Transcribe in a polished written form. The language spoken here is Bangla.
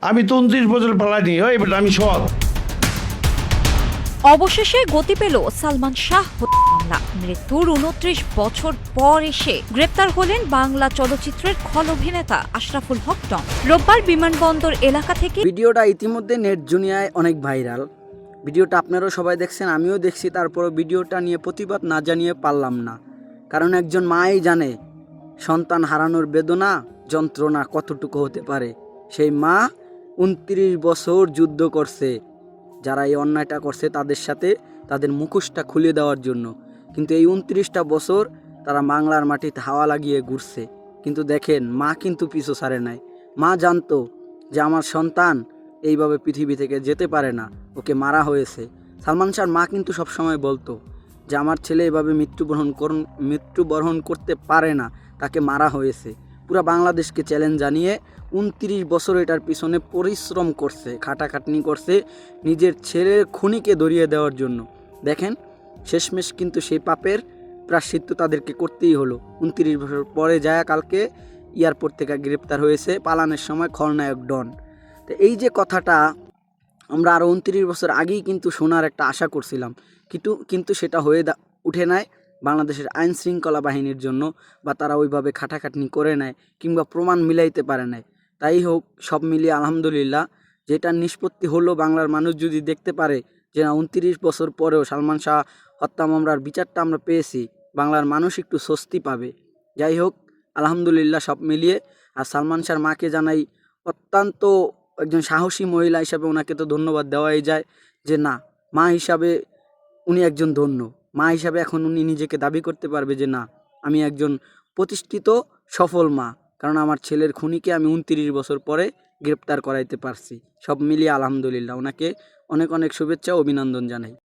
আমি তো 29 বছর পালাইনি, ওই বেটা আমি সৎ। অবশেষে গতি পেল সালমান শাহ হত্যা মামলা। মৃত্যুর 29 বছর পর এসে গ্রেপ্তার হলেন বাংলা চলচ্চিত্রের খল অভিনেতা আশরাফুল হক টম। রোববার বিমানবন্দর এলাকা থেকে ভিডিওটা ইতিমধ্যে নেট দুনিয়ায় অনেক ভাইরাল। ভিডিওটা আপনারাও সবাই দেখছেন, আমিও দেখছি। তারপরও ভিডিওটা নিয়ে প্রতিবাদ না জানিয়ে পারলাম না, কারণ একজন মাই জানে সন্তান হারানোর বেদনা যন্ত্রণা কতটুকু হতে পারে। সেই মা 29 বছর যুদ্ধ করছে যারা এই অন্যায়টা করছে তাদের সাথে, তাদের মুখোশটা খুলে দেওয়ার জন্য। কিন্তু এই 29টা বছর তারা বাংলার মাটিতে হাওয়া লাগিয়ে ঘুরছে। কিন্তু দেখেন, মা কিন্তু পিছু ছাড়ে নাই। মা জানতো যে আমার সন্তান এইভাবে পৃথিবী থেকে যেতে পারে না, ওকে মারা হয়েছে। সালমান শাহর মা কিন্তু সবসময় বলতো যে আমার ছেলে এভাবে মৃত্যুবরণ করতে পারে না, তাকে মারা হয়েছে। পুরো বাংলাদেশকে চ্যালেঞ্জ জানিয়ে 29 বছর এটার পিছনে পরিশ্রম করছে, খাটাখাটনি করছে নিজের ছেলের খুনিকে ধরিয়ে দেওয়ার জন্য। দেখেন, শেষমেশ কিন্তু সেই পাপের প্রায়শ্চিত্ত তাদেরকে করতেই হলো। 29 বছর পরে যায় কালকে এয়ারপোর্ট থেকে গ্রেপ্তার হয়েছে পালানোর সময় খলনায়ক ডন। তো এই যে কথাটা আমরা আরও 29 বছর আগেই কিন্তু শোনার একটা আশা করছিলাম, কিন্তু সেটা হয়ে উঠে নাই বাংলাদেশের আইন শৃঙ্খলা বাহিনীর জন্য, বা তারা ওইভাবে খাটাখাটনি করে নেয় কিংবা প্রমাণ মিলাইতে পারে নাই। তাই হোক, সব মিলিয়ে আলহামদুলিল্লাহ যেটা নিষ্পত্তি হলো, বাংলার মানুষ যদি দেখতে পারে যে না 29 বছর পরেও সালমান শাহ হত্যা মামলার বিচারটা আমরা পেয়েছি, বাংলার মানুষ একটু স্বস্তি পাবে। যাই হোক, আলহামদুলিল্লাহ সব মিলিয়ে। আর সালমান শাহর মাকে জানাই, অত্যন্ত একজন সাহসী মহিলা হিসাবে ওনাকে তো ধন্যবাদ দেওয়াই যায় যে না, মা হিসাবে উনি একজন ধন্য। মা হিসাবে এখন উনি নিজেকে দাবি করতে পারবে যে না, আমি একজন প্রতিষ্ঠিত সফল মা, কারণ আমার ছেলের খুনিকে আমি 29 বছর পরে গ্রেপ্তার করাইতে পারছি। সব মিলিয়ে আলহামদুলিল্লাহ, ওনাকে অনেক অনেক শুভেচ্ছা ও অভিনন্দন জানাই।